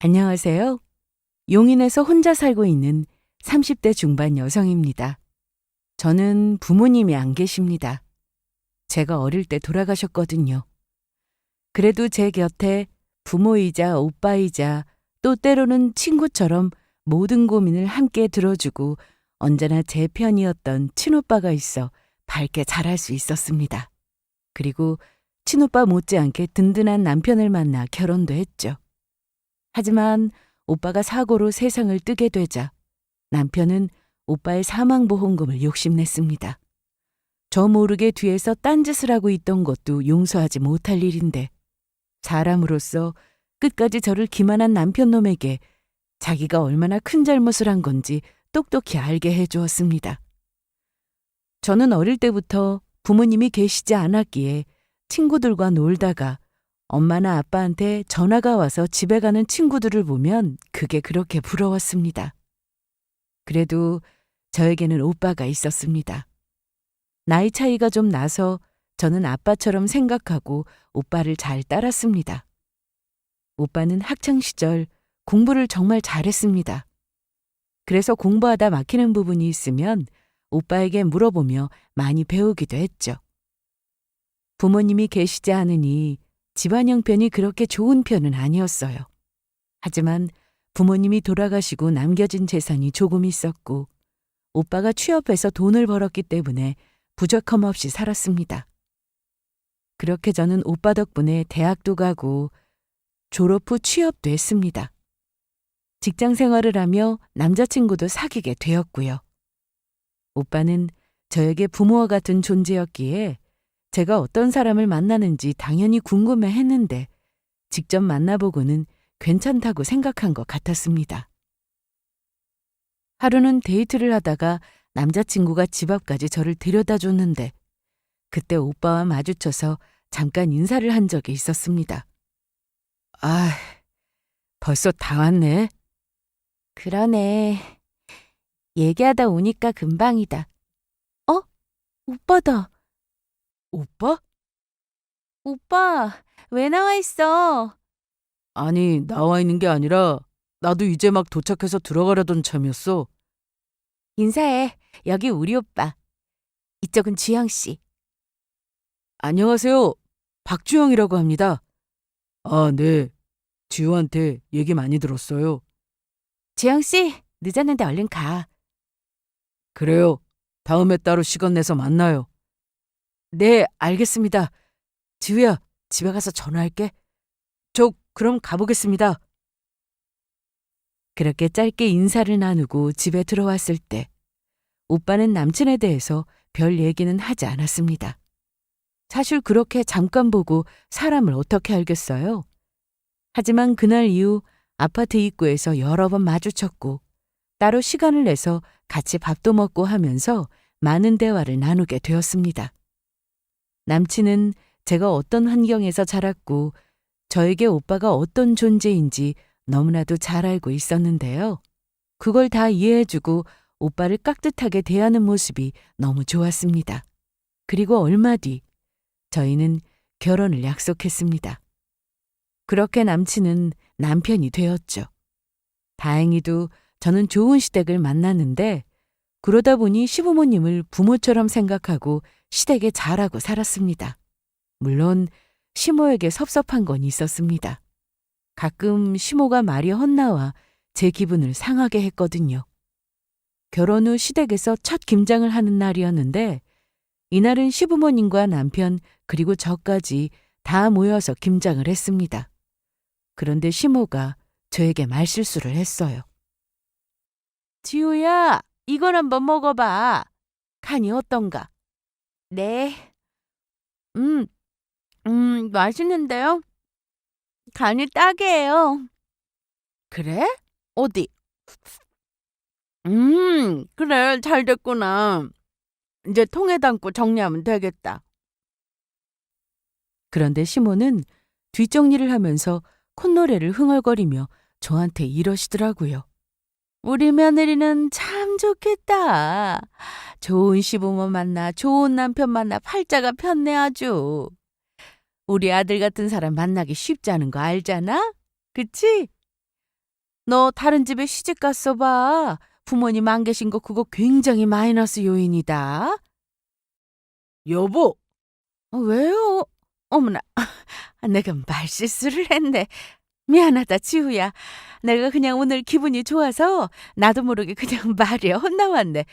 안녕하세요. 용인에서 혼자 살고 있는 30대 중반 여성입니다. 저는 부모님이 안 계십니다. 제가 어릴 때 돌아가셨거든요. 그래도 제 곁에 부모이자 오빠이자 또 때로는 친구처럼 모든 고민을 함께 들어주고 언제나 제 편이었던 친오빠가 있어 밝게 자랄 수 있었습니다. 그리고 친오빠 못지않게 든든한 남편을 만나 결혼도 했죠. 하지만 오빠가 사고로 세상을 뜨게 되자 남편은 오빠의 사망보험금을 욕심냈습니다. 저 모르게 뒤에서 딴짓을 하고 있던 것도 용서하지 못할 일인데 사람으로서 끝까지 저를 기만한 남편놈에게 자기가 얼마나 큰 잘못을 한 건지 똑똑히 알게 해주었습니다. 저는 어릴 때부터 부모님이 계시지 않았기에 친구들과 놀다가 엄마나 아빠한테 전화가 와서 집에 가는 친구들을 보면 그게 그렇게 부러웠습니다. 그래도 저에게는 오빠가 있었습니다. 나이 차이가 좀 나서 저는 아빠처럼 생각하고 오빠를 잘 따랐습니다. 오빠는 학창시절 공부를 정말 잘했습니다. 그래서 공부하다 막히는 부분이 있으면 오빠에게 물어보며 많이 배우기도 했죠. 부모님이 계시지 않으니 집안 형편이 그렇게 좋은 편은 아니었어요. 하지만 부모님이 돌아가시고 남겨진 재산이 조금 있었고 오빠가 취업해서 돈을 벌었기 때문에 부족함 없이 살았습니다. 그렇게 저는 오빠 덕분에 대학도 가고 졸업 후 취업도 했습니다. 직장 생활을 하며 남자친구도 사귀게 되었고요. 오빠는 저에게 부모와 같은 존재였기에 제가 어떤 사람을 만나는지 당연히 궁금해 했는데 직접 만나보고는 괜찮다고 생각한 것 같았습니다. 하루는 데이트를 하다가 남자친구가 집 앞까지 저를 데려다 줬는데 그때 오빠와 마주쳐서 잠깐 인사를 한 적이 있었습니다. 아, 벌써 다 왔네. 그러네. 얘기하다 오니까 금방이다. 어? 오빠다. 오빠? 오빠, 왜 나와 있어? 아니, 나와 있는 게 아니라 나도 이제 막 도착해서 들어가려던 참이었어. 인사해. 여기 우리 오빠. 이쪽은 주영 씨. 안녕하세요. 박주영이라고 합니다. 아, 네. 지우한테 얘기 많이 들었어요. 주영 씨, 늦었는데 얼른 가. 그래요. 다음에 따로 시간 내서 만나요. 네, 알겠습니다. 지우야, 집에 가서 전화할게. 저 그럼 가보겠습니다. 그렇게 짧게 인사를 나누고 집에 들어왔을 때 오빠는 남친에 대해서 별 얘기는 하지 않았습니다. 사실 그렇게 잠깐 보고 사람을 어떻게 알겠어요? 하지만 그날 이후 아파트 입구에서 여러 번 마주쳤고 따로 시간을 내서 같이 밥도 먹고 하면서 많은 대화를 나누게 되었습니다. 남친은 제가 어떤 환경에서 자랐고 저에게 오빠가 어떤 존재인지 너무나도 잘 알고 있었는데요. 그걸 다 이해해주고 오빠를 깍듯하게 대하는 모습이 너무 좋았습니다. 그리고 얼마 뒤 저희는 결혼을 약속했습니다. 그렇게 남친은 남편이 되었죠. 다행히도 저는 좋은 시댁을 만났는데 그러다 보니 시부모님을 부모처럼 생각하고 시댁에 잘하고 살았습니다. 물론 시모에게 섭섭한 건 있었습니다. 가끔 시모가 말이 헛나와 제 기분을 상하게 했거든요. 결혼 후 시댁에서 첫 김장을 하는 날이었는데 이날은 시부모님과 남편 그리고 저까지 다 모여서 김장을 했습니다. 그런데 시모가 저에게 말실수를 했어요. 지우야, 이걸 한번 먹어봐. 간이 어떤가? 네. 맛있는데요? 간이 딱이에요. 그래? 어디? 그래, 잘 됐구나. 이제 통에 담고 정리하면 되겠다. 그런데 시모는 뒷정리를 하면서 콧노래를 흥얼거리며 저한테 이러시더라고요. 우리 며느리는 참 좋겠다. 좋은 시부모 만나, 좋은 남편 만나 팔자가 폈네 아주. 우리 아들 같은 사람 만나기 쉽지 않은 거 알잖아? 그치? 너 다른 집에 시집 갔어 봐. 부모님 안 계신 거 그거 굉장히 마이너스 요인이다. 여보, 왜요? 어머나, 내가 말실수를 했네. 미안하다, 지우야. 내가 그냥 오늘 기분이 좋아서 나도 모르게 그냥 말이 헛나왔네.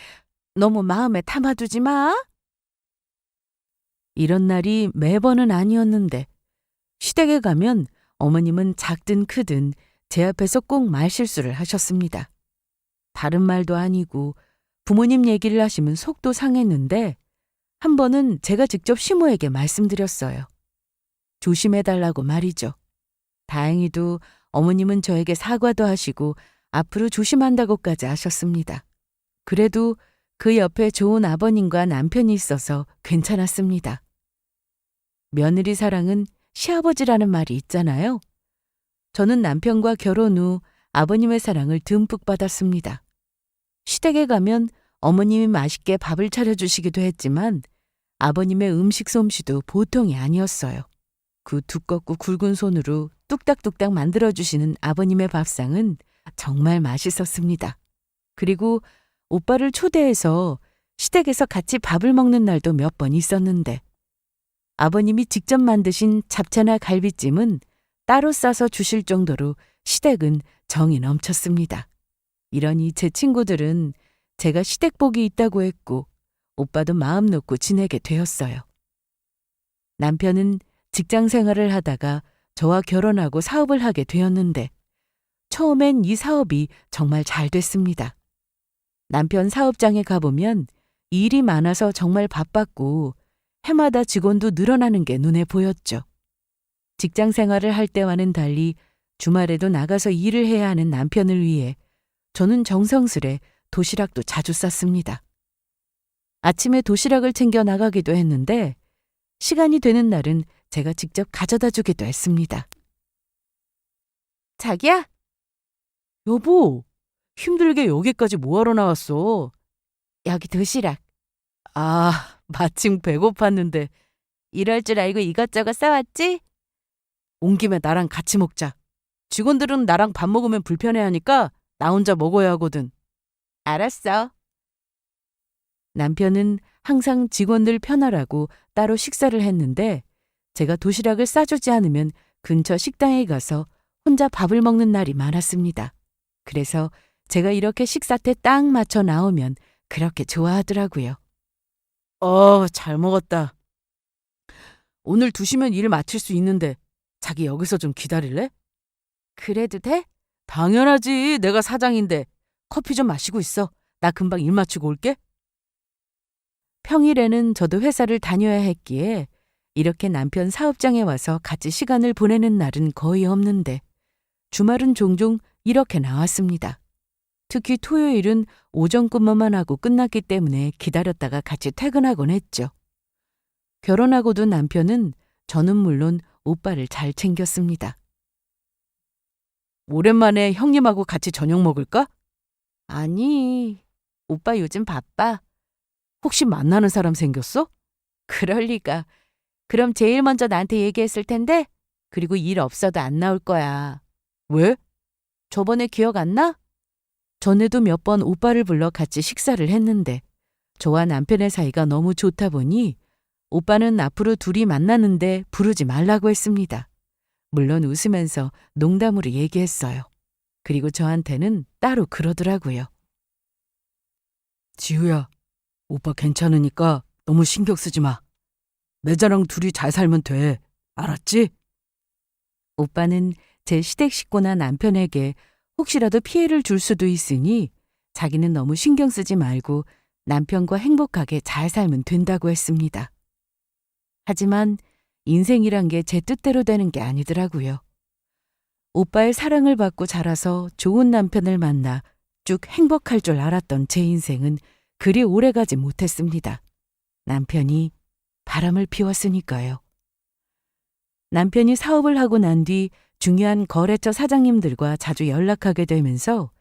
너무 마음에 담아두지 마. 이런 날이 매번은 아니었는데 시댁에 가면 어머님은 작든 크든 제 앞에서 꼭 말실수를 하셨습니다. 다른 말도 아니고 부모님 얘기를 하시면 속도 상했는데 한 번은 제가 직접 시모에게 말씀드렸어요. 조심해달라고 말이죠. 다행히도 어머님은 저에게 사과도 하시고 앞으로 조심한다고까지 하셨습니다. 그래도 그 옆에 좋은 아버님과 남편이 있어서 괜찮았습니다. 며느리 사랑은 시아버지라는 말이 있잖아요. 저는 남편과 결혼 후 아버님의 사랑을 듬뿍 받았습니다. 시댁에 가면 어머님이 맛있게 밥을 차려주시기도 했지만 아버님의 음식 솜씨도 보통이 아니었어요. 그 두껍고 굵은 손으로 뚝딱뚝딱 만들어주시는 아버님의 밥상은 정말 맛있었습니다. 그리고 오빠를 초대해서 시댁에서 같이 밥을 먹는 날도 몇 번 있었는데 아버님이 직접 만드신 잡채나 갈비찜은 따로 싸서 주실 정도로 시댁은 정이 넘쳤습니다. 이러니 제 친구들은 제가 시댁복이 있다고 했고 오빠도 마음 놓고 지내게 되었어요. 남편은 직장 생활을 하다가 저와 결혼하고 사업을 하게 되었는데 처음엔 이 사업이 정말 잘 됐습니다. 남편 사업장에 가보면 일이 많아서 정말 바빴고 해마다 직원도 늘어나는 게 눈에 보였죠. 직장 생활을 할 때와는 달리 주말에도 나가서 일을 해야 하는 남편을 위해 저는 정성스레 도시락도 자주 쌌습니다. 아침에 도시락을 챙겨 나가기도 했는데 시간이 되는 날은 제가 직접 가져다 주기도 했습니다. 자기야? 여보, 힘들게 여기까지 뭐하러 나왔어? 여기 도시락. 마침 배고팠는데 이럴 줄 알고 이것저것 싸왔지? 온 김에 나랑 같이 먹자. 직원들은 나랑 밥 먹으면 불편해하니까 나 혼자 먹어야 하거든. 알았어. 남편은 항상 직원들 편하라고 따로 식사를 했는데 제가 도시락을 싸주지 않으면 근처 식당에 가서 혼자 밥을 먹는 날이 많았습니다. 그래서 제가 이렇게 식사 때 딱 맞춰 나오면 그렇게 좋아하더라고요. 잘 먹었다. 오늘 2시면 일 마칠 수 있는데 자기 여기서 좀 기다릴래? 그래도 돼? 당연하지. 내가 사장인데. 커피 좀 마시고 있어. 나 금방 일 마치고 올게. 평일에는 저도 회사를 다녀야 했기에 이렇게 남편 사업장에 와서 같이 시간을 보내는 날은 거의 없는데 주말은 종종 이렇게 나왔습니다. 특히 토요일은 오전 근무만 하고 끝났기 때문에 기다렸다가 같이 퇴근하곤 했죠. 결혼하고도 남편은 저는 물론 오빠를 잘 챙겼습니다. 오랜만에 형님하고 같이 저녁 먹을까? 아니, 오빠 요즘 바빠. 혹시 만나는 사람 생겼어? 그럴 리가. 그럼 제일 먼저 나한테 얘기했을 텐데 그리고 일 없어도 안 나올 거야. 왜? 저번에 기억 안 나? 전에도 몇 번 오빠를 불러 같이 식사를 했는데 저와 남편의 사이가 너무 좋다 보니 오빠는 앞으로 둘이 만나는데 부르지 말라고 했습니다. 물론 웃으면서 농담으로 얘기했어요. 그리고 저한테는 따로 그러더라고요. 지우야, 오빠 괜찮으니까 너무 신경 쓰지 마. 매자랑 둘이 잘 살면 돼. 알았지? 오빠는 제 시댁 식구나 남편에게 혹시라도 피해를 줄 수도 있으니 자기는 너무 신경 쓰지 말고 남편과 행복하게 잘 살면 된다고 했습니다. 하지만 인생이란 게 제 뜻대로 되는 게 아니더라고요. 오빠의 사랑을 받고 자라서 좋은 남편을 만나 쭉 행복할 줄 알았던 제 인생은 그리 오래가지 못했습니다. 남편이 바람을 피웠으니까요. 남편이 사업을 하고 난 뒤 중요한 거래처 사장님들과 자주 연락하게 되면서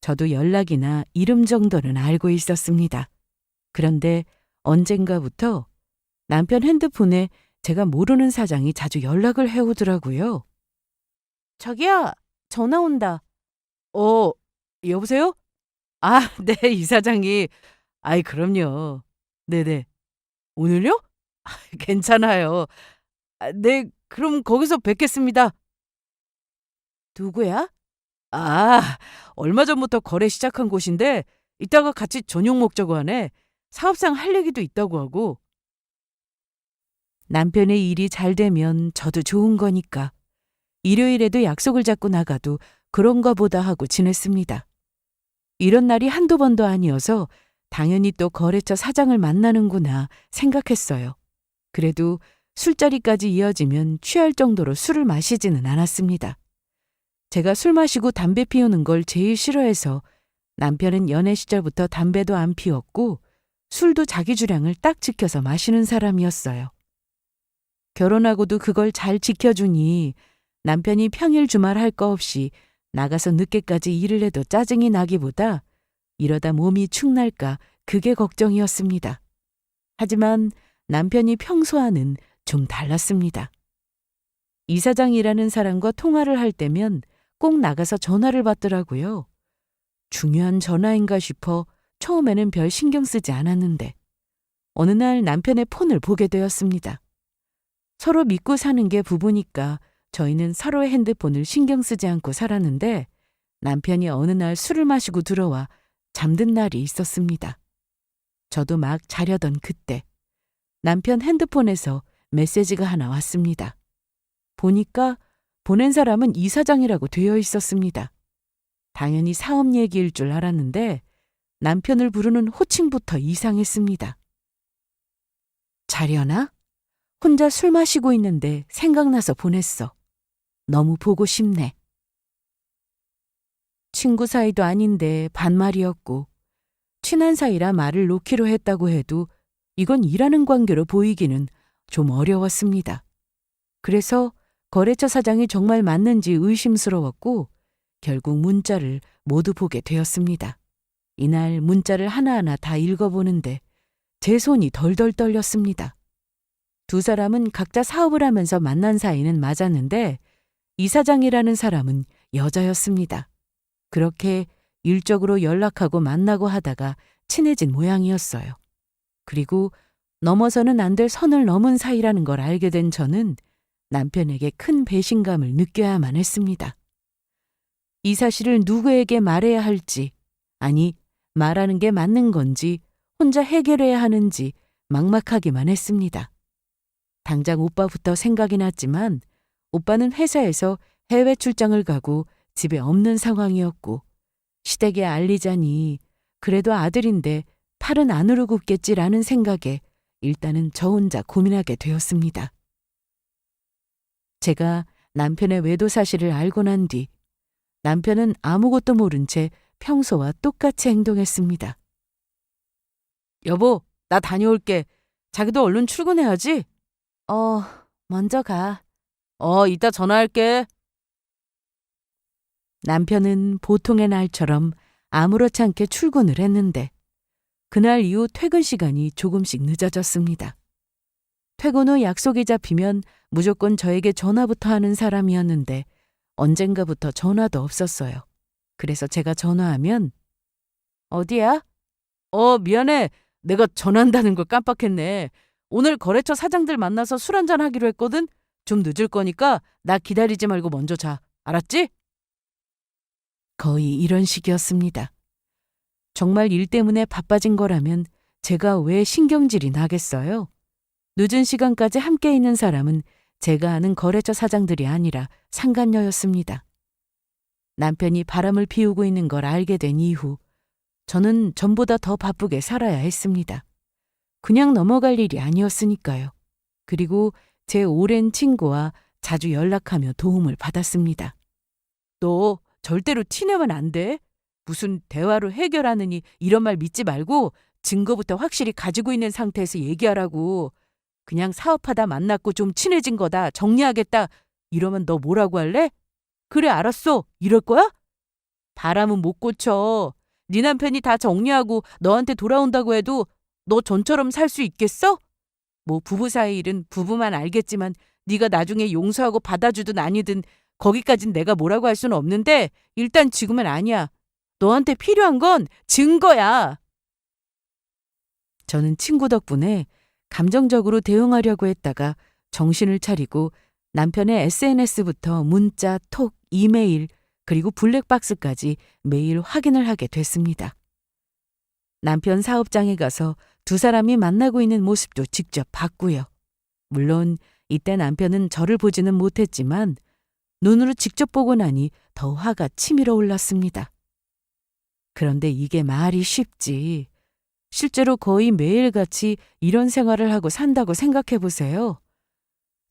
저도 연락이나 이름 정도는 알고 있었습니다. 그런데 언젠가부터 남편 핸드폰에 제가 모르는 사장이 자주 연락을 해오더라고요. 자기야, 전화 온다. 어, 여보세요? 아, 네, 이사장이. 아이, 그럼요. 네네. 오늘요? 괜찮아요. 아, 네, 그럼 거기서 뵙겠습니다. 누구야? 아, 얼마 전부터 거래 시작한 곳인데 이따가 같이 저녁 먹자고 하네. 사업상 할 얘기도 있다고 하고. 남편의 일이 잘 되면 저도 좋은 거니까. 일요일에도 약속을 잡고 나가도 그런가 보다 하고 지냈습니다. 이런 날이 한두 번도 아니어서 당연히 또 거래처 사장을 만나는구나 생각했어요. 그래도 술자리까지 이어지면 취할 정도로 술을 마시지는 않았습니다. 제가 술 마시고 담배 피우는 걸 제일 싫어해서 남편은 연애 시절부터 담배도 안 피웠고 술도 자기 주량을 딱 지켜서 마시는 사람이었어요. 결혼하고도 그걸 잘 지켜주니 남편이 평일 주말 할 거 없이 나가서 늦게까지 일을 해도 짜증이 나기보다 이러다 몸이 축날까 그게 걱정이었습니다. 하지만 남편이 평소와는 좀 달랐습니다. 이사장이라는 사람과 통화를 할 때면 꼭 나가서 전화를 받더라고요. 중요한 전화인가 싶어 처음에는 별 신경 쓰지 않았는데 어느 날 남편의 폰을 보게 되었습니다. 서로 믿고 사는 게 부부니까 저희는 서로의 핸드폰을 신경 쓰지 않고 살았는데 남편이 어느 날 술을 마시고 들어와 잠든 날이 있었습니다. 저도 막 자려던 그때 남편 핸드폰에서 메시지가 하나 왔습니다. 보니까 보낸 사람은 이사장이라고 되어 있었습니다. 당연히 사업 얘기일 줄 알았는데 남편을 부르는 호칭부터 이상했습니다. 자려나? 혼자 술 마시고 있는데 생각나서 보냈어. 너무 보고 싶네. 친구 사이도 아닌데 반말이었고 친한 사이라 말을 놓기로 했다고 해도 이건 일하는 관계로 보이기는 좀 어려웠습니다. 그래서 거래처 사장이 정말 맞는지 의심스러웠고 결국 문자를 모두 보게 되었습니다. 이날 문자를 하나하나 다 읽어보는데 제 손이 덜덜 떨렸습니다. 두 사람은 각자 사업을 하면서 만난 사이는 맞았는데 이사장이라는 사람은 여자였습니다. 그렇게 일적으로 연락하고 만나고 하다가 친해진 모양이었어요. 그리고 넘어서는 안 될 선을 넘은 사이라는 걸 알게 된 저는 남편에게 큰 배신감을 느껴야만 했습니다. 이 사실을 누구에게 말해야 할지, 아니 말하는 게 맞는 건지 혼자 해결해야 하는지 막막하기만 했습니다. 당장 오빠부터 생각이 났지만 오빠는 회사에서 해외 출장을 가고 집에 없는 상황이었고 시댁에 알리자니 그래도 아들인데 팔은 안으로 굽겠지라는 생각에 일단은 저 혼자 고민하게 되었습니다. 제가 남편의 외도 사실을 알고 난 뒤 남편은 아무것도 모른 채 평소와 똑같이 행동했습니다. 여보, 나 다녀올게. 자기도 얼른 출근해야지. 먼저 가. 이따 전화할게. 남편은 보통의 날처럼 아무렇지 않게 출근을 했는데 그날 이후 퇴근 시간이 조금씩 늦어졌습니다. 퇴근 후 약속이 잡히면 무조건 저에게 전화부터 하는 사람이었는데 언젠가부터 전화도 없었어요. 그래서 제가 전화하면 어디야? 미안해. 내가 전화한다는 걸 깜빡했네. 오늘 거래처 사장들 만나서 술 한잔 하기로 했거든. 좀 늦을 거니까 나 기다리지 말고 먼저 자. 알았지? 거의 이런 식이었습니다. 정말 일 때문에 바빠진 거라면 제가 왜 신경질이 나겠어요? 늦은 시간까지 함께 있는 사람은 제가 아는 거래처 사장들이 아니라 상간녀였습니다. 남편이 바람을 피우고 있는 걸 알게 된 이후 저는 전보다 더 바쁘게 살아야 했습니다. 그냥 넘어갈 일이 아니었으니까요. 그리고 제 오랜 친구와 자주 연락하며 도움을 받았습니다. 너 절대로 티내면 안 돼. 무슨 대화로 해결하느니 이런 말 믿지 말고 증거부터 확실히 가지고 있는 상태에서 얘기하라고. 그냥 사업하다 만났고 좀 친해진 거다. 정리하겠다. 이러면 너 뭐라고 할래? 그래, 알았어. 이럴 거야? 바람은 못 고쳐. 네 남편이 다 정리하고 너한테 돌아온다고 해도 너 전처럼 살 수 있겠어? 뭐 부부 사이 일은 부부만 알겠지만 네가 나중에 용서하고 받아주든 아니든 거기까진 내가 뭐라고 할 수는 없는데 일단 지금은 아니야. 너한테 필요한 건 증거야. 저는 친구 덕분에 감정적으로 대응하려고 했다가 정신을 차리고 남편의 SNS부터 문자, 톡, 이메일, 그리고 블랙박스까지 매일 확인을 하게 됐습니다. 남편 사업장에 가서 두 사람이 만나고 있는 모습도 직접 봤고요. 물론 이때 남편은 저를 보지는 못했지만 눈으로 직접 보고 나니 더 화가 치밀어 올랐습니다. 그런데 이게 말이 쉽지. 실제로 거의 매일같이 이런 생활을 하고 산다고 생각해 보세요.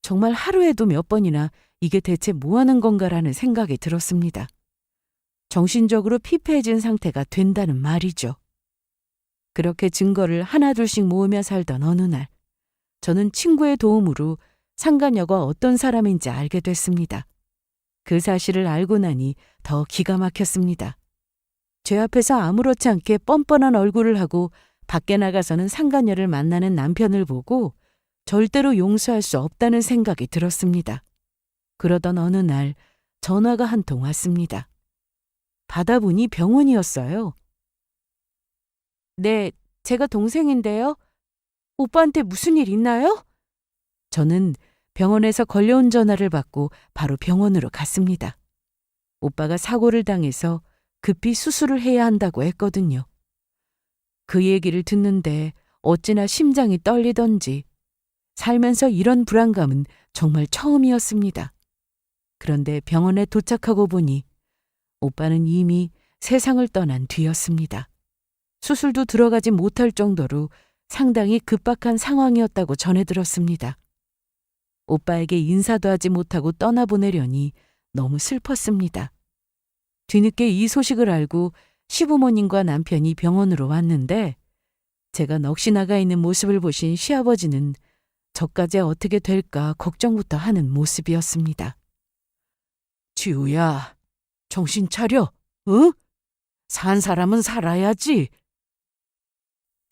정말 하루에도 몇 번이나 이게 대체 뭐 하는 건가라는 생각이 들었습니다. 정신적으로 피폐해진 상태가 된다는 말이죠. 그렇게 증거를 하나둘씩 모으며 살던 어느 날, 저는 친구의 도움으로 상간녀가 어떤 사람인지 알게 됐습니다. 그 사실을 알고 나니 더 기가 막혔습니다. 제 앞에서 아무렇지 않게 뻔뻔한 얼굴을 하고 밖에 나가서는 상간녀를 만나는 남편을 보고 절대로 용서할 수 없다는 생각이 들었습니다. 그러던 어느 날 전화가 한 통 왔습니다. 받아보니 병원이었어요. 네, 제가 동생인데요. 오빠한테 무슨 일 있나요? 저는 병원에서 걸려온 전화를 받고 바로 병원으로 갔습니다. 오빠가 사고를 당해서 급히 수술을 해야 한다고 했거든요. 그 얘기를 듣는데 어찌나 심장이 떨리던지 살면서 이런 불안감은 정말 처음이었습니다. 그런데 병원에 도착하고 보니 오빠는 이미 세상을 떠난 뒤였습니다. 수술도 들어가지 못할 정도로 상당히 급박한 상황이었다고 전해 들었습니다. 오빠에게 인사도 하지 못하고 떠나보내려니 너무 슬펐습니다. 뒤늦게 이 소식을 알고 시부모님과 남편이 병원으로 왔는데 제가 넋이 나가 있는 모습을 보신 시아버지는 저까지 어떻게 될까 걱정부터 하는 모습이었습니다. 지우야, 정신 차려, 응? 산 사람은 살아야지.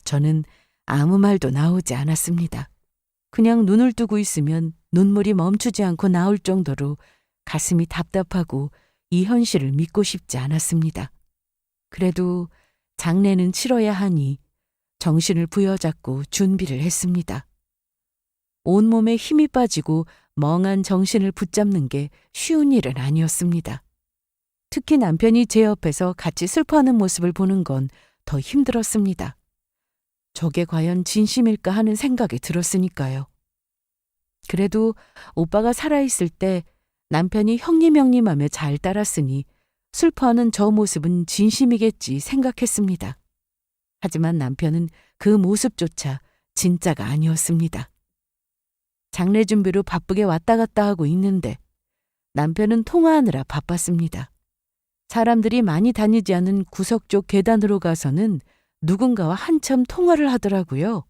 저는 아무 말도 나오지 않았습니다. 그냥 눈을 뜨고 있으면 눈물이 멈추지 않고 나올 정도로 가슴이 답답하고 이 현실을 믿고 싶지 않았습니다. 그래도 장례는 치러야 하니 정신을 부여잡고 준비를 했습니다. 온몸에 힘이 빠지고 멍한 정신을 붙잡는 게 쉬운 일은 아니었습니다. 특히 남편이 제 옆에서 같이 슬퍼하는 모습을 보는 건 더 힘들었습니다. 저게 과연 진심일까 하는 생각이 들었으니까요. 그래도 오빠가 살아있을 때 남편이 형님하며 잘 따랐으니 슬퍼하는 저 모습은 진심이겠지 생각했습니다. 하지만 남편은 그 모습조차 진짜가 아니었습니다. 장례 준비로 바쁘게 왔다 갔다 하고 있는데 남편은 통화하느라 바빴습니다. 사람들이 많이 다니지 않은 구석 쪽 계단으로 가서는 누군가와 한참 통화를 하더라고요.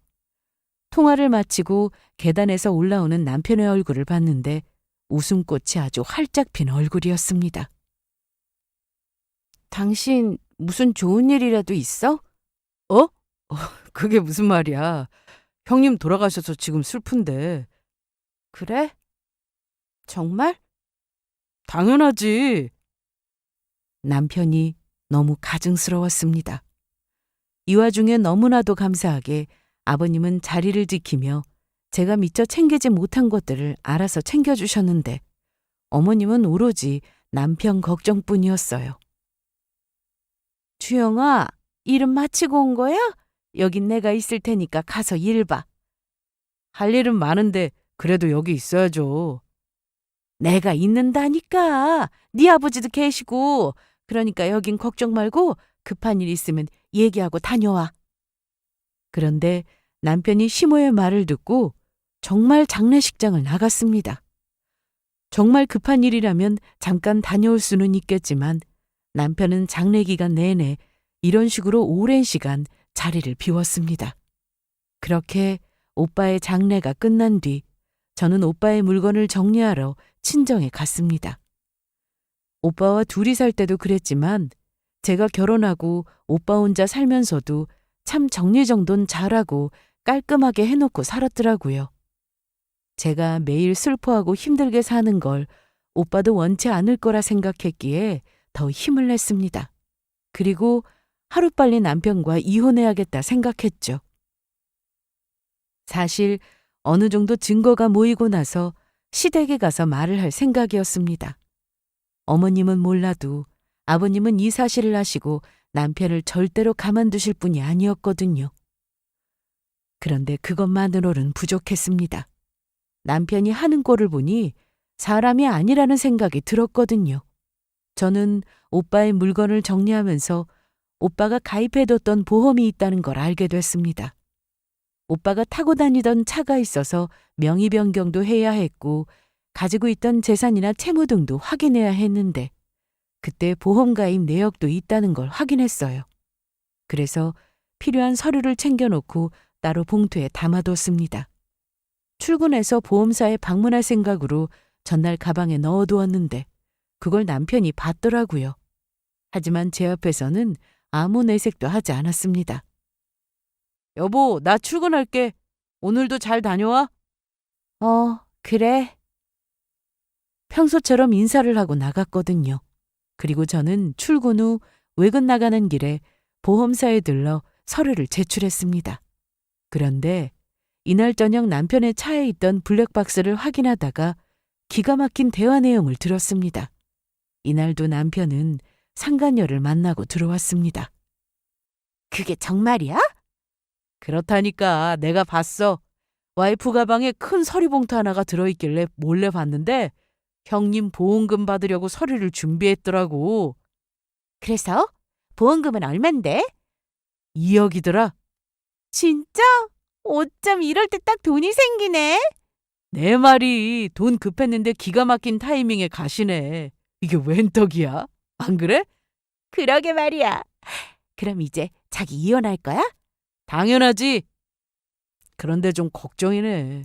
통화를 마치고 계단에서 올라오는 남편의 얼굴을 봤는데 웃음꽃이 아주 활짝 핀 얼굴이었습니다. 당신 무슨 좋은 일이라도 있어? 어? 그게 무슨 말이야. 형님 돌아가셔서 지금 슬픈데. 그래? 정말? 당연하지. 남편이 너무 가증스러웠습니다. 이 와중에 너무나도 감사하게 아버님은 자리를 지키며 제가 미처 챙기지 못한 것들을 알아서 챙겨주셨는데 어머님은 오로지 남편 걱정뿐이었어요. 주영아, 일은 마치고 온 거야? 여긴 내가 있을 테니까 가서 일 봐. 할 일은 많은데 그래도 여기 있어야죠. 내가 있는다니까. 네 아버지도 계시고. 그러니까 여긴 걱정 말고 급한 일 있으면 얘기하고 다녀와. 그런데 남편이 시모의 말을 듣고 정말 장례식장을 나갔습니다. 정말 급한 일이라면 잠깐 다녀올 수는 있겠지만 남편은 장례 기간 내내 이런 식으로 오랜 시간 자리를 비웠습니다. 그렇게 오빠의 장례가 끝난 뒤 저는 오빠의 물건을 정리하러 친정에 갔습니다. 오빠와 둘이 살 때도 그랬지만 제가 결혼하고 오빠 혼자 살면서도 참 정리정돈 잘하고 깔끔하게 해놓고 살았더라고요. 제가 매일 슬퍼하고 힘들게 사는 걸 오빠도 원치 않을 거라 생각했기에 더 힘을 냈습니다. 그리고 하루빨리 남편과 이혼해야겠다 생각했죠. 사실 어느 정도 증거가 모이고 나서 시댁에 가서 말을 할 생각이었습니다. 어머님은 몰라도 아버님은 이 사실을 아시고 남편을 절대로 가만두실 분이 아니었거든요. 그런데 그것만으로는 부족했습니다. 남편이 하는 꼴을 보니 사람이 아니라는 생각이 들었거든요. 저는 오빠의 물건을 정리하면서 오빠가 가입해뒀던 보험이 있다는 걸 알게 됐습니다. 오빠가 타고 다니던 차가 있어서 명의 변경도 해야 했고 가지고 있던 재산이나 채무 등도 확인해야 했는데 그때 보험 가입 내역도 있다는 걸 확인했어요. 그래서 필요한 서류를 챙겨놓고 따로 봉투에 담아뒀습니다. 출근해서 보험사에 방문할 생각으로 전날 가방에 넣어두었는데 그걸 남편이 봤더라고요. 하지만 제 앞에서는 아무 내색도 하지 않았습니다. 여보, 나 출근할게. 오늘도 잘 다녀와. 그래. 평소처럼 인사를 하고 나갔거든요. 그리고 저는 출근 후 외근 나가는 길에 보험사에 들러 서류를 제출했습니다. 그런데 이날 저녁 남편의 차에 있던 블랙박스를 확인하다가 기가 막힌 대화 내용을 들었습니다. 이날도 남편은 상간녀를 만나고 들어왔습니다. 그게 정말이야? 그렇다니까 내가 봤어. 와이프 가방에 큰 서류 봉투 하나가 들어있길래 몰래 봤는데 형님 보험금 받으려고 서류를 준비했더라고. 그래서 보험금은 얼만데? 2억이더라. 진짜? 어쩜 이럴 때 딱 돈이 생기네? 내 말이 돈 급했는데 기가 막힌 타이밍에 가시네. 이게 웬 떡이야? 안 그래? 그러게 말이야. 그럼 이제 자기 이혼할 거야? 당연하지. 그런데 좀 걱정이네.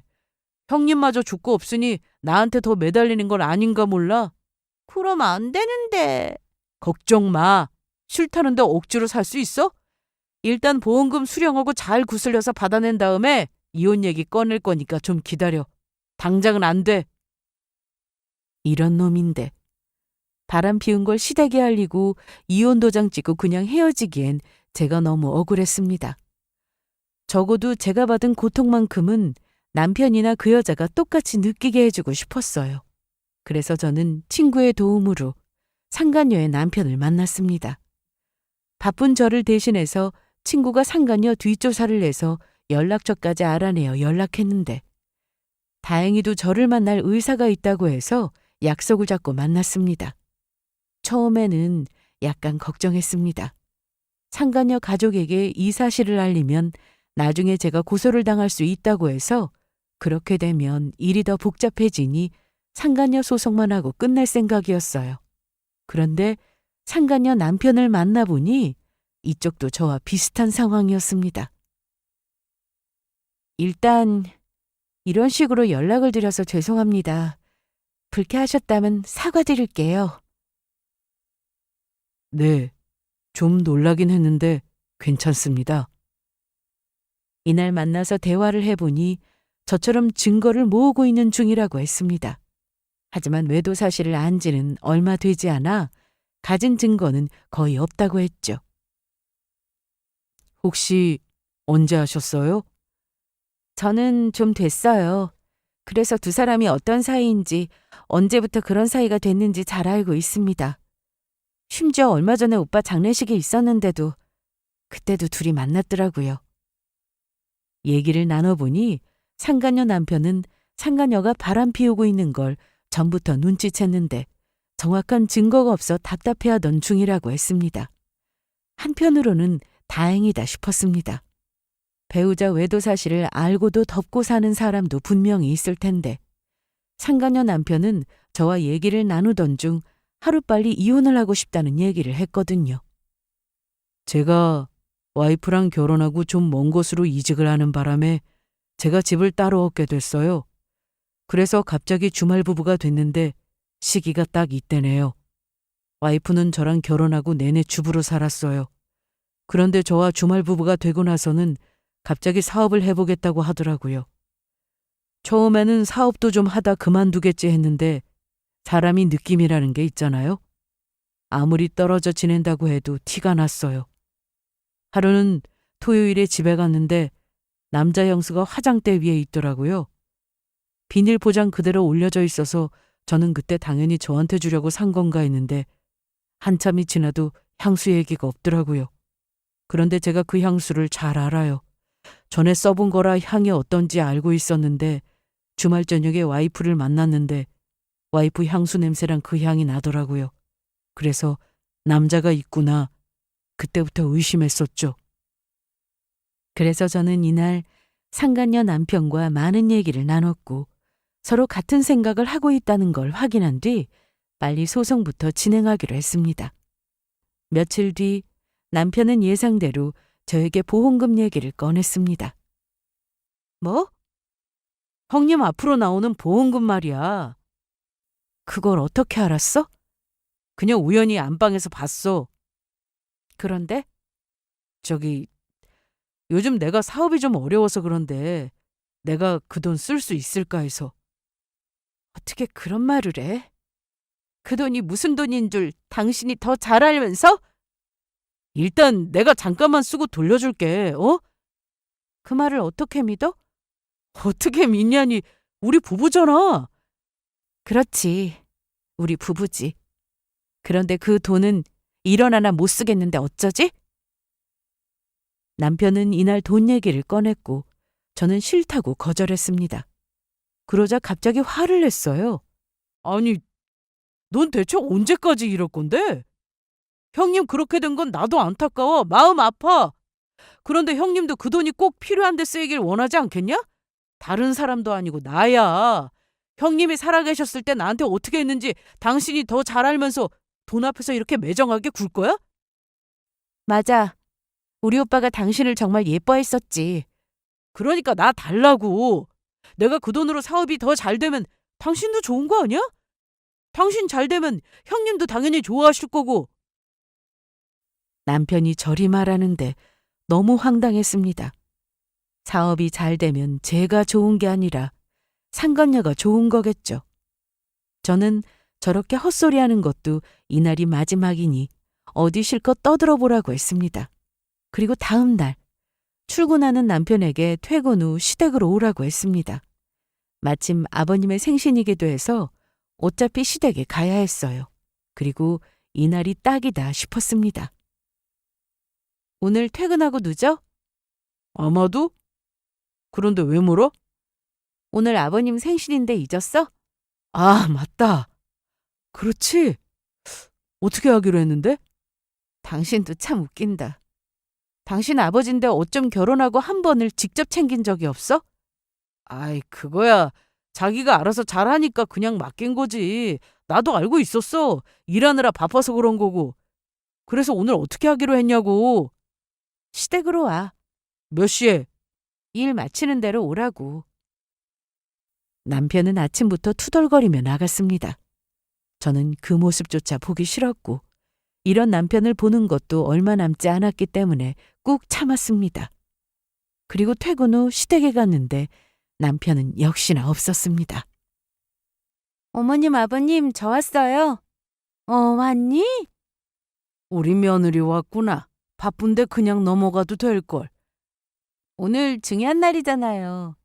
형님마저 죽고 없으니 나한테 더 매달리는 건 아닌가 몰라. 그럼 안 되는데. 걱정 마. 싫다는데 억지로 살 수 있어? 일단 보험금 수령하고 잘 구슬려서 받아낸 다음에 이혼 얘기 꺼낼 거니까 좀 기다려. 당장은 안 돼. 이런 놈인데. 바람 피운 걸 시댁에 알리고 이혼 도장 찍고 그냥 헤어지기엔 제가 너무 억울했습니다. 적어도 제가 받은 고통만큼은 남편이나 그 여자가 똑같이 느끼게 해주고 싶었어요. 그래서 저는 친구의 도움으로 상간녀의 남편을 만났습니다. 바쁜 저를 대신해서 친구가 상간녀 뒷조사를 해서 연락처까지 알아내어 연락했는데 다행히도 저를 만날 의사가 있다고 해서 약속을 잡고 만났습니다. 처음에는 약간 걱정했습니다. 상간녀 가족에게 이 사실을 알리면 나중에 제가 고소를 당할 수 있다고 해서 그렇게 되면 일이 더 복잡해지니 상간녀 소송만 하고 끝낼 생각이었어요. 그런데 상간녀 남편을 만나보니 이쪽도 저와 비슷한 상황이었습니다. 일단 이런 식으로 연락을 드려서 죄송합니다. 불쾌하셨다면 사과드릴게요. 네, 좀 놀라긴 했는데 괜찮습니다. 이날 만나서 대화를 해보니 저처럼 증거를 모으고 있는 중이라고 했습니다. 하지만 외도 사실을 안 지는 얼마 되지 않아 가진 증거는 거의 없다고 했죠. 혹시 언제 하셨어요? 저는 좀 됐어요. 그래서 두 사람이 어떤 사이인지 언제부터 그런 사이가 됐는지 잘 알고 있습니다. 심지어 얼마 전에 오빠 장례식이 있었는데도 그때도 둘이 만났더라고요. 얘기를 나눠보니 상간녀 남편은 상간녀가 바람 피우고 있는 걸 전부터 눈치챘는데 정확한 증거가 없어 답답해하던 중이라고 했습니다. 한편으로는 다행이다 싶었습니다. 배우자 외도 사실을 알고도 덮고 사는 사람도 분명히 있을 텐데 상간녀 남편은 저와 얘기를 나누던 중 하루빨리 이혼을 하고 싶다는 얘기를 했거든요. 제가 와이프랑 결혼하고 좀 먼 곳으로 이직을 하는 바람에 제가 집을 따로 얻게 됐어요. 그래서 갑자기 주말 부부가 됐는데 시기가 딱 이때네요. 와이프는 저랑 결혼하고 내내 주부로 살았어요. 그런데 저와 주말 부부가 되고 나서는 갑자기 사업을 해보겠다고 하더라고요. 처음에는 사업도 좀 하다 그만두겠지 했는데 사람이 느낌이라는 게 있잖아요. 아무리 떨어져 지낸다고 해도 티가 났어요. 하루는 토요일에 집에 갔는데 남자 형수가 화장대 위에 있더라고요. 비닐 포장 그대로 올려져 있어서 저는 그때 당연히 저한테 주려고 산 건가 했는데 한참이 지나도 향수 얘기가 없더라고요. 그런데 제가 그 향수를 잘 알아요. 전에 써본 거라 향이 어떤지 알고 있었는데 주말 저녁에 와이프를 만났는데 와이프 향수 냄새랑 그 향이 나더라고요. 그래서 남자가 있구나. 그때부터 의심했었죠. 그래서 저는 이날 상간녀 남편과 많은 얘기를 나눴고 서로 같은 생각을 하고 있다는 걸 확인한 뒤 빨리 소송부터 진행하기로 했습니다. 며칠 뒤 남편은 예상대로 저에게 보험금 얘기를 꺼냈습니다. 뭐? 형님 앞으로 나오는 보험금 말이야. 그걸 어떻게 알았어? 그냥 우연히 안방에서 봤어. 그런데? 요즘 내가 사업이 좀 어려워서 그런데 내가 그 돈 쓸 수 있을까 해서. 어떻게 그런 말을 해? 그 돈이 무슨 돈인 줄 당신이 더 잘 알면서? 일단 내가 잠깐만 쓰고 돌려줄게, 어? 그 말을 어떻게 믿어? 어떻게 믿냐니, 우리 부부잖아. 그렇지, 우리 부부지. 그런데 그 돈은 1원 하나 못 쓰겠는데 어쩌지? 남편은 이날 돈 얘기를 꺼냈고 저는 싫다고 거절했습니다. 그러자 갑자기 화를 냈어요. 아니, 넌 대체 언제까지 이럴 건데? 형님 그렇게 된 건 나도 안타까워. 마음 아파. 그런데 형님도 그 돈이 꼭 필요한 데 쓰이길 원하지 않겠냐? 다른 사람도 아니고 나야. 형님이 살아계셨을 때 나한테 어떻게 했는지 당신이 더 잘 알면서 돈 앞에서 이렇게 매정하게 굴 거야? 맞아. 우리 오빠가 당신을 정말 예뻐했었지. 그러니까 나 달라고. 내가 그 돈으로 사업이 더 잘 되면 당신도 좋은 거 아니야? 당신 잘 되면 형님도 당연히 좋아하실 거고. 남편이 저리 말하는데 너무 황당했습니다. 사업이 잘 되면 제가 좋은 게 아니라 상간녀가 좋은 거겠죠. 저는 저렇게 헛소리하는 것도 이날이 마지막이니 어디 실컷 떠들어보라고 했습니다. 그리고 다음 날 출근하는 남편에게 퇴근 후 시댁으로 오라고 했습니다. 마침 아버님의 생신이기도 해서 어차피 시댁에 가야 했어요. 그리고 이날이 딱이다 싶었습니다. 오늘 퇴근하고 늦어? 아마도? 그런데 왜 물어? 오늘 아버님 생신인데 잊었어? 아, 맞다. 그렇지. 어떻게 하기로 했는데? 당신도 참 웃긴다. 당신 아버지인데 어쩜 결혼하고 한 번을 직접 챙긴 적이 없어? 아이, 그거야. 자기가 알아서 잘하니까 그냥 맡긴 거지. 나도 알고 있었어. 일하느라 바빠서 그런 거고. 그래서 오늘 어떻게 하기로 했냐고. 시댁으로 와. 몇 시에? 일 마치는 대로 오라고. 남편은 아침부터 투덜거리며 나갔습니다. 저는 그 모습조차 보기 싫었고 이런 남편을 보는 것도 얼마 남지 않았기 때문에 꾹 참았습니다. 그리고 퇴근 후 시댁에 갔는데 남편은 역시나 없었습니다. 어머님, 아버님, 저 왔어요. 왔니? 우리 며느리 왔구나. 바쁜데 그냥 넘어가도 될걸. 오늘 중요한 날이잖아요.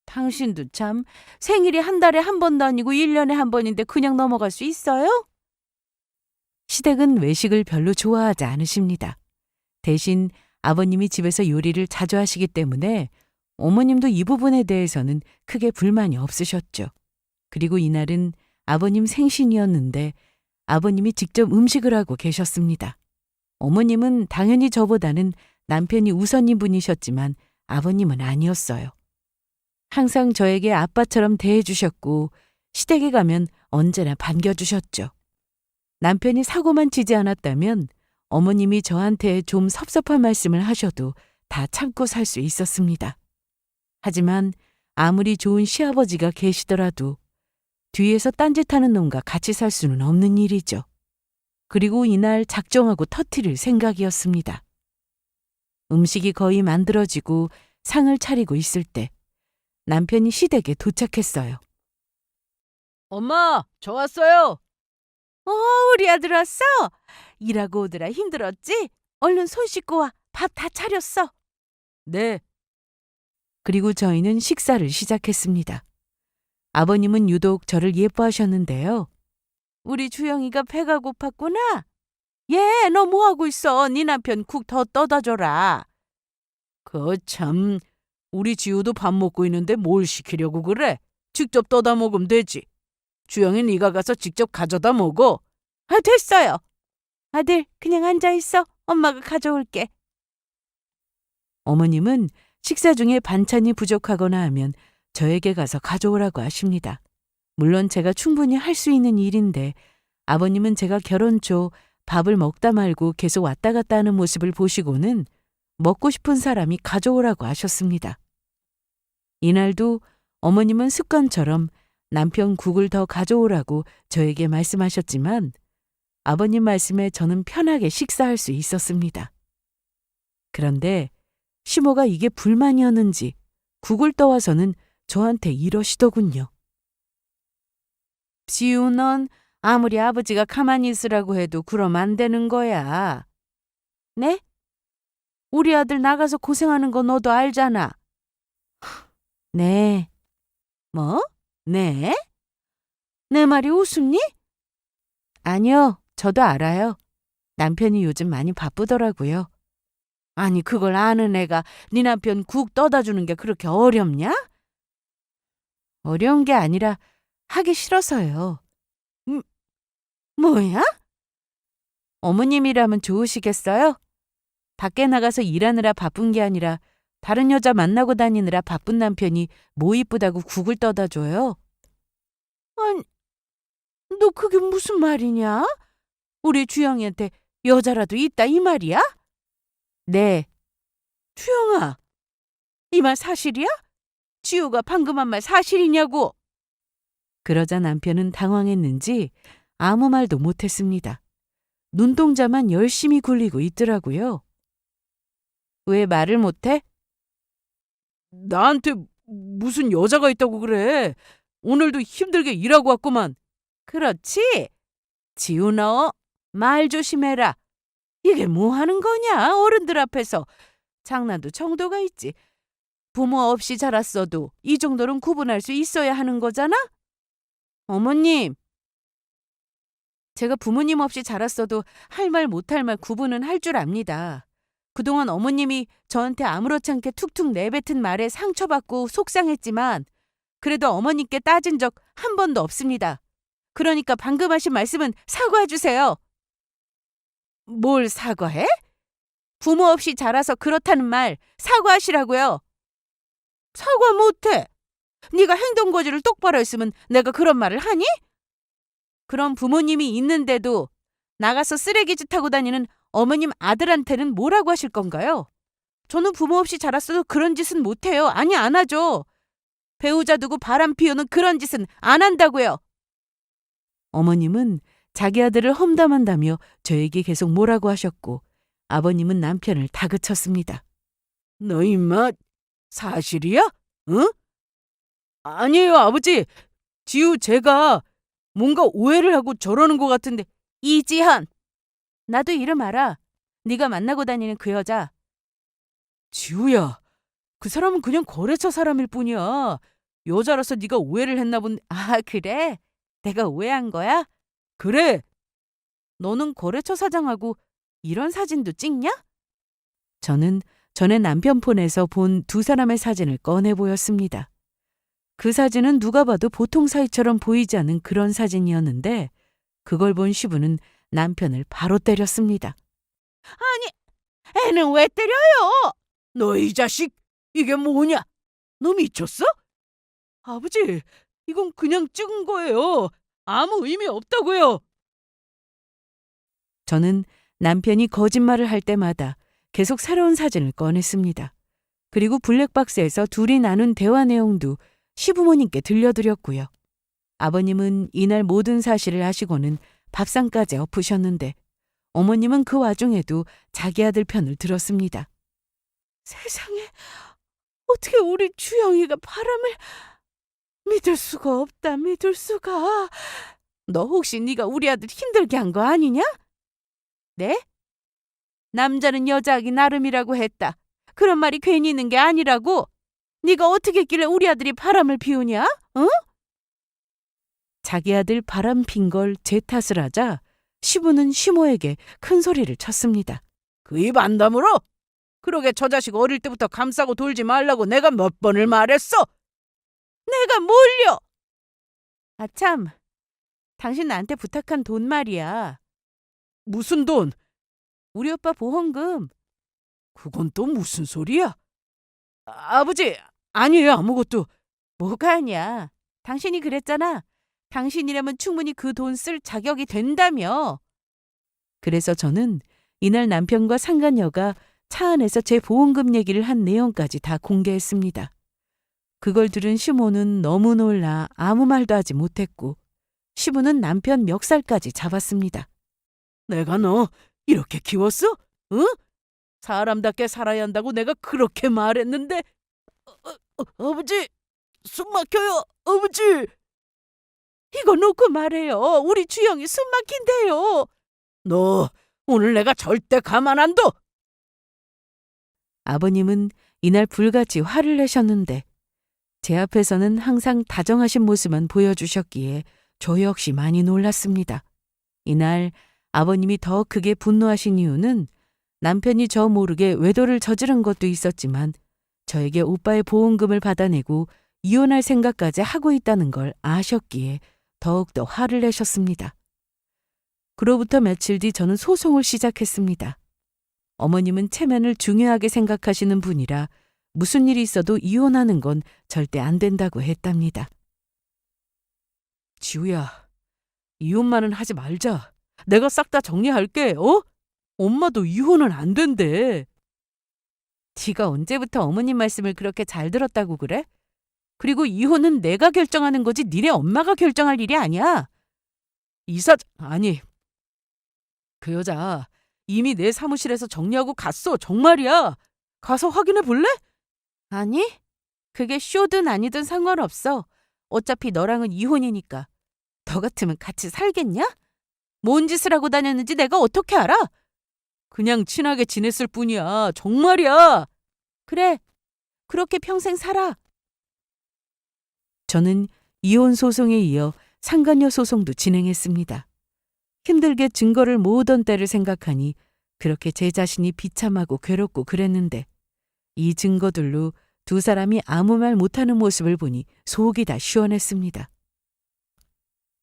당신도 참 생일이 한 달에 한 번도 아니고 1년에 한 번인데 그냥 넘어갈 수 있어요? 시댁은 외식을 별로 좋아하지 않으십니다. 대신 아버님이 집에서 요리를 자주 하시기 때문에 어머님도 이 부분에 대해서는 크게 불만이 없으셨죠. 그리고 이날은 아버님 생신이었는데 아버님이 직접 음식을 하고 계셨습니다. 어머님은 당연히 저보다는 남편이 우선인 분이셨지만 아버님은 아니었어요. 항상 저에게 아빠처럼 대해주셨고 시댁에 가면 언제나 반겨주셨죠. 남편이 사고만 치지 않았다면 어머님이 저한테 좀 섭섭한 말씀을 하셔도 다 참고 살 수 있었습니다. 하지만 아무리 좋은 시아버지가 계시더라도 뒤에서 딴짓하는 놈과 같이 살 수는 없는 일이죠. 그리고 이날 작정하고 터뜨릴 생각이었습니다. 음식이 거의 만들어지고 상을 차리고 있을 때 남편이 시댁에 도착했어요. 엄마, 저 왔어요. 우리 아들 왔어? 일하고 오느라 힘들었지? 얼른 손 씻고 와. 밥 다 차렸어. 네. 그리고 저희는 식사를 시작했습니다. 아버님은 유독 저를 예뻐하셨는데요. 우리 주영이가 배가 고팠구나. 얘, 너 뭐하고 있어? 네 남편 국 더 떠다 줘라. 참, 우리 지우도 밥 먹고 있는데 뭘 시키려고 그래? 직접 떠다 먹으면 되지. 주영이 네가 가서 직접 가져다 먹어. 아, 됐어요. 아들, 그냥 앉아 있어. 엄마가 가져올게. 어머님은 식사 중에 반찬이 부족하거나 하면 저에게 가서 가져오라고 하십니다. 물론 제가 충분히 할 수 있는 일인데 아버님은 제가 결혼 초 밥을 먹다 말고 계속 왔다 갔다 하는 모습을 보시고는 먹고 싶은 사람이 가져오라고 하셨습니다. 이날도 어머님은 습관처럼 남편 국을 더 가져오라고 저에게 말씀하셨지만 아버님 말씀에 저는 편하게 식사할 수 있었습니다. 그런데 시모가 이게 불만이었는지 국을 떠와서는 저한테 이러시더군요. 지우, 넌 아무리 아버지가 가만히 있으라고 해도 그럼 안 되는 거야. 네? 우리 아들 나가서 고생하는 거 너도 알잖아. 네, 뭐? 네? 내 말이 웃음니? 아니요, 저도 알아요. 남편이 요즘 많이 바쁘더라고요. 아니, 그걸 아는 애가 네 남편 국 떠다 주는 게 그렇게 어렵냐? 어려운 게 아니라 하기 싫어서요. 뭐야? 어머님이라면 좋으시겠어요? 밖에 나가서 일하느라 바쁜 게 아니라 다른 여자 만나고 다니느라 바쁜 남편이 뭐 이쁘다고 국을 떠다 줘요? 아니, 너 그게 무슨 말이냐? 우리 주영이한테 여자라도 있다 이 말이야? 네, 주영아, 이 말 사실이야? 지우가 방금 한 말 사실이냐고? 그러자 남편은 당황했는지 아무 말도 못했습니다. 눈동자만 열심히 굴리고 있더라고요. 왜 말을 못해? 나한테 무슨 여자가 있다고 그래? 오늘도 힘들게 일하고 왔구만. 그렇지? 지우, 너 말 조심해라. 이게 뭐 하는 거냐? 어른들 앞에서. 장난도 정도가 있지. 부모 없이 자랐어도 이 정도는 구분할 수 있어야 하는 거잖아? 어머님, 제가 부모님 없이 자랐어도 할 말 못할 말 구분은 할 줄 압니다. 그동안 어머님이 저한테 아무렇지 않게 툭툭 내뱉은 말에 상처받고 속상했지만 그래도 어머님께 따진 적 한 번도 없습니다. 그러니까 방금 하신 말씀은 사과해 주세요. 뭘 사과해? 부모 없이 자라서 그렇다는 말 사과하시라고요. 사과 못해. 네가 행동거지를 똑바로 했으면 내가 그런 말을 하니? 그럼 부모님이 있는데도 나가서 쓰레기짓 하고 다니는 어머님 아들한테는 뭐라고 하실 건가요? 저는 부모 없이 자랐어도 그런 짓은 못해요. 아니, 안 하죠. 배우자 두고 바람 피우는 그런 짓은 안 한다고요. 어머님은 자기 아들을 험담한다며 저에게 계속 뭐라고 하셨고 아버님은 남편을 다그쳤습니다. 너 임마 사실이야? 응? 아니에요, 아버지. 지우 제가 뭔가 오해를 하고 저러는 것 같은데. 이지현, 나도 이름 알아. 네가 만나고 다니는 그 여자. 지우야, 그 사람은 그냥 거래처 사람일 뿐이야. 여자라서 네가 오해를 했나 본데. 아, 그래? 내가 오해한 거야? 그래. 너는 거래처 사장하고 이런 사진도 찍냐? 저는 전에 남편 폰에서 본 두 사람의 사진을 꺼내 보였습니다. 그 사진은 누가 봐도 보통 사이처럼 보이지 않는 그런 사진이었는데 그걸 본 시부는 남편을 바로 때렸습니다. 아니, 애는 왜 때려요? 너 이 자식, 이게 뭐냐? 너 미쳤어? 아버지, 이건 그냥 찍은 거예요. 아무 의미 없다고요. 저는 남편이 거짓말을 할 때마다 계속 새로운 사진을 꺼냈습니다. 그리고 블랙박스에서 둘이 나눈 대화 내용도 시부모님께 들려드렸고요. 아버님은 이날 모든 사실을 아시고는 밥상까지 엎으셨는데 어머님은 그 와중에도 자기 아들 편을 들었습니다. 세상에, 어떻게 우리 주영이가 바람을... 믿을 수가 없다, 믿을 수가. 너 혹시 네가 우리 아들 힘들게 한 거 아니냐? 네? 남자는 여자하기 나름이라고 했다. 그런 말이 괜히 있는 게 아니라고. 네가 어떻게 했길래 우리 아들이 바람을 피우냐? 응? 자기 아들 바람 핀 걸 제 탓을 하자 시부는 시모에게 큰 소리를 쳤습니다. 그 입 안 다물어? 그러게 저 자식 어릴 때부터 감싸고 돌지 말라고 내가 몇 번을 말했어? 내가 뭘요? 아참, 당신 나한테 부탁한 돈 말이야. 무슨 돈? 우리 오빠 보험금. 그건 또 무슨 소리야? 아버지, 아니에요, 아무것도. 뭐가 아니야. 당신이 그랬잖아. 당신이라면 충분히 그 돈 쓸 자격이 된다며. 그래서 저는 이날 남편과 상간녀가 차 안에서 제 보험금 얘기를 한 내용까지 다 공개했습니다. 그걸 들은 시모는 너무 놀라 아무 말도 하지 못했고 시부는 남편 멱살까지 잡았습니다. 내가 너 이렇게 키웠어? 응? 사람답게 살아야 한다고 내가 그렇게 말했는데. 아버지, 숨 막혀요, 아버지. 이거 놓고 말해요. 우리 주영이 숨 막힌대요. 너 오늘 내가 절대 가만 안 둬. 아버님은 이날 불같이 화를 내셨는데 제 앞에서는 항상 다정하신 모습만 보여주셨기에 저 역시 많이 놀랐습니다. 이날 아버님이 더 크게 분노하신 이유는 남편이 저 모르게 외도를 저지른 것도 있었지만 저에게 오빠의 보험금을 받아내고 이혼할 생각까지 하고 있다는 걸 아셨기에 더욱더 화를 내셨습니다. 그로부터 며칠 뒤 저는 소송을 시작했습니다. 어머님은 체면을 중요하게 생각하시는 분이라 무슨 일이 있어도 이혼하는 건 절대 안 된다고 했답니다. 지우야, 이혼만은 하지 말자. 내가 싹 다 정리할게, 어? 엄마도 이혼은 안 된대. 네가 언제부터 어머님 말씀을 그렇게 잘 들었다고 그래? 그리고 이혼은 내가 결정하는 거지 니네 엄마가 결정할 일이 아니야. 아니, 그 여자 이미 내 사무실에서 정리하고 갔어, 정말이야. 가서 확인해 볼래? 아니, 그게 쇼든 아니든 상관없어. 어차피 너랑은 이혼이니까. 너 같으면 같이 살겠냐? 뭔 짓을 하고 다녔는지 내가 어떻게 알아? 그냥 친하게 지냈을 뿐이야, 정말이야. 그래, 그렇게 평생 살아. 저는 이혼 소송에 이어 상간녀 소송도 진행했습니다. 힘들게 증거를 모으던 때를 생각하니 그렇게 제 자신이 비참하고 괴롭고 그랬는데 이 증거들로 두 사람이 아무 말 못하는 모습을 보니 속이 다 시원했습니다.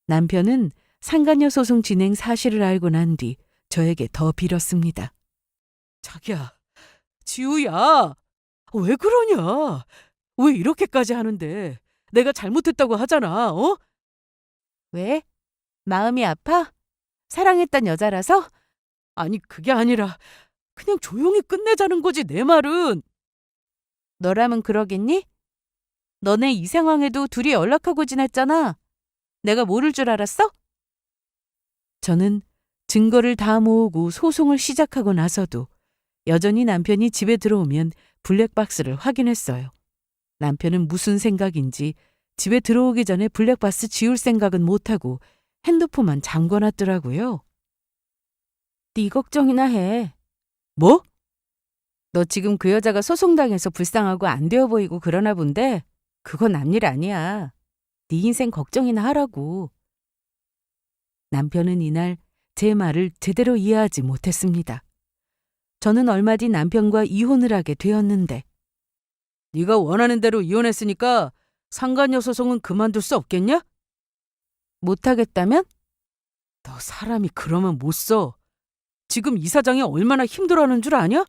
남편은 상간녀 소송 진행 사실을 알고 난 뒤 저에게 더 빌었습니다. 자기야, 지우야, 왜 그러냐? 왜 이렇게까지 하는데? 내가 잘못했다고 하잖아, 어? 왜? 마음이 아파? 사랑했던 여자라서? 아니, 그게 아니라 그냥 조용히 끝내자는 거지, 내 말은. 너라면 그러겠니? 너네 이 상황에도 둘이 연락하고 지냈잖아. 내가 모를 줄 알았어? 저는 증거를 다 모으고 소송을 시작하고 나서도 여전히 남편이 집에 들어오면 블랙박스를 확인했어요. 남편은 무슨 생각인지 집에 들어오기 전에 블랙박스 지울 생각은 못하고 핸드폰만 잠궈놨더라고요. 네 걱정이나 해. 뭐? 너 지금 그 여자가 소송당해서 불쌍하고 안 되어 보이고 그러나 본데 그건 남일 아니야. 네 인생 걱정이나 하라고. 남편은 이날 제 말을 제대로 이해하지 못했습니다. 저는 얼마 뒤 남편과 이혼을 하게 되었는데 네가 원하는 대로 이혼했으니까 상간녀 소송은 그만둘 수 없겠냐? 못하겠다면? 너 사람이 그러면 못 써. 지금 이사장이 얼마나 힘들어하는 줄 아냐?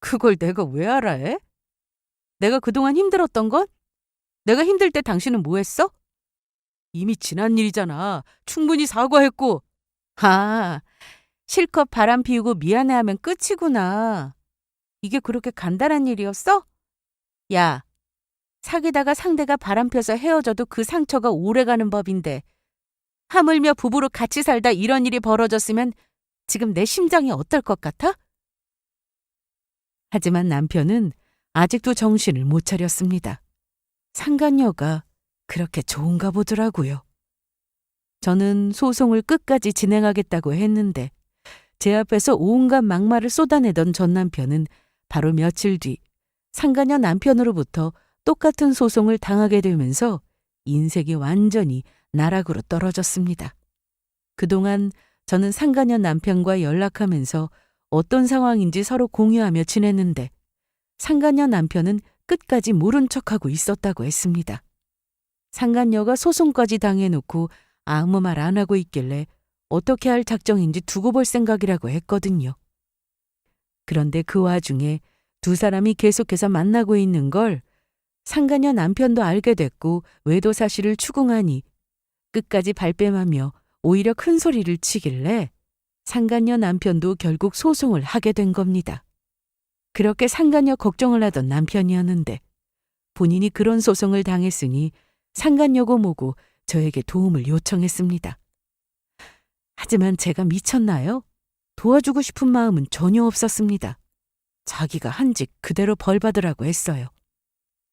그걸 내가 왜 알아 해? 내가 그동안 힘들었던 건? 내가 힘들 때 당신은 뭐 했어? 이미 지난 일이잖아. 충분히 사과했고. 아, 실컷 바람 피우고 미안해하면 끝이구나. 이게 그렇게 간단한 일이었어? 야, 사귀다가 상대가 바람 펴서 헤어져도 그 상처가 오래가는 법인데 하물며 부부로 같이 살다 이런 일이 벌어졌으면 지금 내 심장이 어떨 것 같아? 하지만 남편은 아직도 정신을 못 차렸습니다. 상간녀가 그렇게 좋은가 보더라고요. 저는 소송을 끝까지 진행하겠다고 했는데 제 앞에서 온갖 막말을 쏟아내던 전 남편은 바로 며칠 뒤 상간녀 남편으로부터 똑같은 소송을 당하게 되면서 인생이 완전히 나락으로 떨어졌습니다. 그동안 저는 상간녀 남편과 연락하면서 어떤 상황인지 서로 공유하며 지냈는데 상간녀 남편은 끝까지 모른 척하고 있었다고 했습니다. 상간녀가 소송까지 당해놓고 아무 말 안 하고 있길래 어떻게 할 작정인지 두고 볼 생각이라고 했거든요. 그런데 그 와중에 두 사람이 계속해서 만나고 있는 걸 상간녀 남편도 알게 됐고 외도 사실을 추궁하니 끝까지 발뺌하며 오히려 큰 소리를 치길래 상간녀 남편도 결국 소송을 하게 된 겁니다. 그렇게 상간녀 걱정을 하던 남편이었는데 본인이 그런 소송을 당했으니 상간녀고 뭐고 저에게 도움을 요청했습니다. 하지만 제가 미쳤나요? 도와주고 싶은 마음은 전혀 없었습니다. 자기가 한 짓 그대로 벌받으라고 했어요.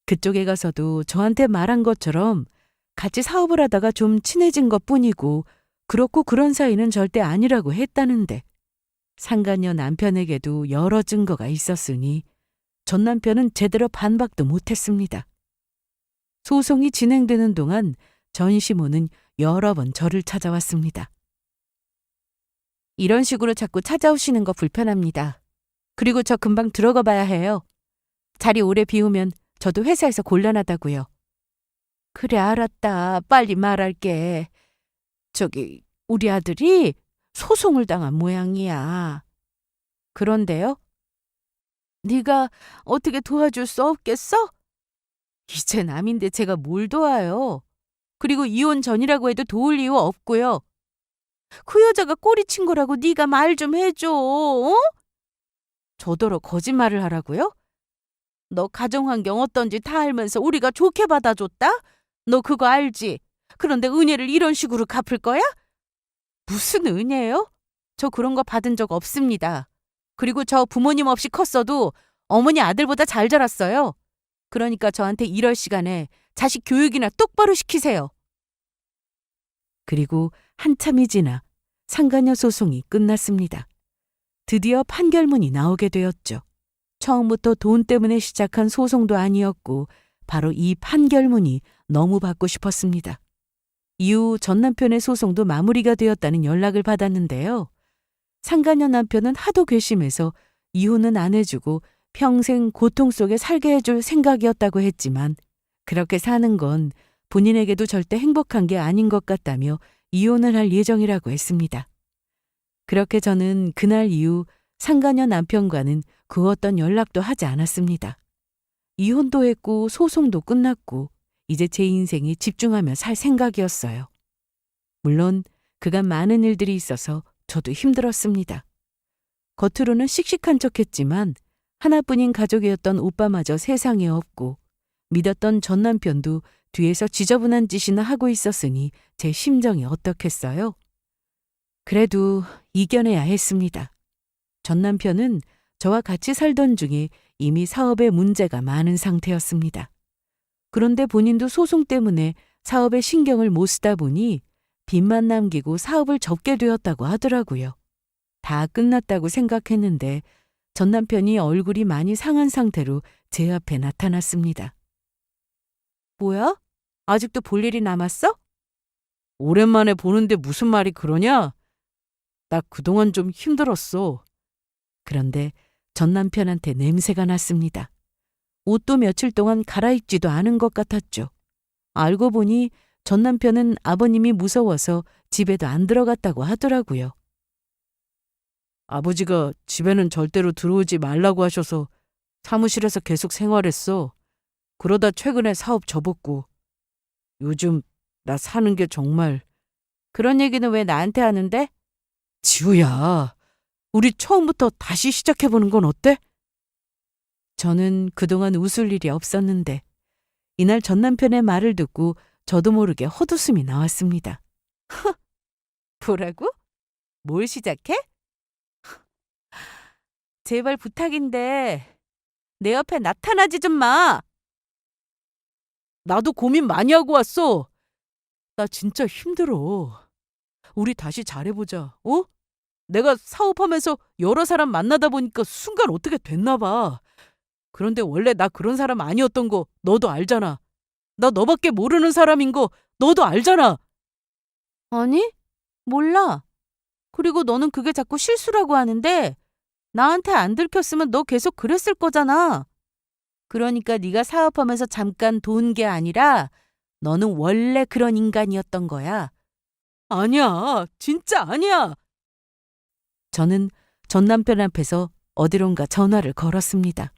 그쪽에 가서도 저한테 말한 것처럼 같이 사업을 하다가 좀 친해진 것뿐이고 그렇고 그런 사이는 절대 아니라고 했다는데 상간녀 남편에게도 여러 증거가 있었으니 전 남편은 제대로 반박도 못했습니다. 소송이 진행되는 동안 전 시모는 여러 번 저를 찾아왔습니다. 이런 식으로 자꾸 찾아오시는 거 불편합니다. 그리고 저 금방 들어가 봐야 해요. 자리 오래 비우면 저도 회사에서 곤란하다고요. 그래, 알았다. 빨리 말할게. 저기 우리 아들이 소송을 당한 모양이야. 그런데요? 네가 어떻게 도와줄 수 없겠어? 이제 남인데 제가 뭘 도와요. 그리고 이혼 전이라고 해도 도울 이유 없고요. 그 여자가 꼬리친 거라고 네가 말 좀 해줘. 어? 저더러 거짓말을 하라고요? 너 가정환경 어떤지 다 알면서 우리가 좋게 받아줬다? 너 그거 알지? 그런데 은혜를 이런 식으로 갚을 거야? 무슨 은혜요? 저 그런 거 받은 적 없습니다. 그리고 저 부모님 없이 컸어도 어머니 아들보다 잘 자랐어요. 그러니까 저한테 이럴 시간에 자식 교육이나 똑바로 시키세요. 그리고 한참이 지나 상간녀 소송이 끝났습니다. 드디어 판결문이 나오게 되었죠. 처음부터 돈 때문에 시작한 소송도 아니었고 바로 이 판결문이 너무 받고 싶었습니다. 이후 전 남편의 소송도 마무리가 되었다는 연락을 받았는데요. 상간녀 남편은 하도 괘씸해서 이혼은 안 해주고 평생 고통 속에 살게 해줄 생각이었다고 했지만 그렇게 사는 건 본인에게도 절대 행복한 게 아닌 것 같다며 이혼을 할 예정이라고 했습니다. 그렇게 저는 그날 이후 상간녀 남편과는 그 어떤 연락도 하지 않았습니다. 이혼도 했고 소송도 끝났고 이제 제 인생에 집중하며 살 생각이었어요. 물론 그간 많은 일들이 있어서 저도 힘들었습니다. 겉으로는 씩씩한 척했지만 하나뿐인 가족이었던 오빠마저 세상에 없고 믿었던 전 남편도 뒤에서 지저분한 짓이나 하고 있었으니 제 심정이 어떻겠어요? 그래도 이겨내야 했습니다. 전 남편은 저와 같이 살던 중에 이미 사업에 문제가 많은 상태였습니다. 그런데 본인도 소송 때문에 사업에 신경을 못 쓰다 보니 빚만 남기고 사업을 접게 되었다고 하더라고요. 다 끝났다고 생각했는데 전 남편이 얼굴이 많이 상한 상태로 제 앞에 나타났습니다. 뭐야? 아직도 볼 일이 남았어? 오랜만에 보는데 무슨 말이 그러냐? 나 그동안 좀 힘들었어. 그런데 전 남편한테 냄새가 났습니다. 옷도 며칠 동안 갈아입지도 않은 것 같았죠. 알고 보니 전 남편은 아버님이 무서워서 집에도 안 들어갔다고 하더라고요. 아버지가 집에는 절대로 들어오지 말라고 하셔서 사무실에서 계속 생활했어. 그러다 최근에 사업 접었고. 요즘 나 사는 게 정말. 그런 얘기는 왜 나한테 하는데? 지우야, 우리 처음부터 다시 시작해보는 건 어때? 저는 그동안 웃을 일이 없었는데 이날 전 남편의 말을 듣고 저도 모르게 헛웃음이 나왔습니다. 뭐라고? 뭘 시작해? 제발 부탁인데 내 옆에 나타나지 좀 마. 나도 고민 많이 하고 왔어. 나 진짜 힘들어. 우리 다시 잘해보자. 어? 내가 사업하면서 여러 사람 만나다 보니까 순간 어떻게 됐나 봐. 그런데 원래 나 그런 사람 아니었던 거 너도 알잖아. 나 너밖에 모르는 사람인 거 너도 알잖아. 아니, 몰라. 그리고 너는 그게 자꾸 실수라고 하는데 나한테 안 들켰으면 너 계속 그랬을 거잖아. 그러니까 네가 사업하면서 잠깐 도운 게 아니라 너는 원래 그런 인간이었던 거야. 아니야. 진짜 아니야. 저는 전 남편 앞에서 어디론가 전화를 걸었습니다.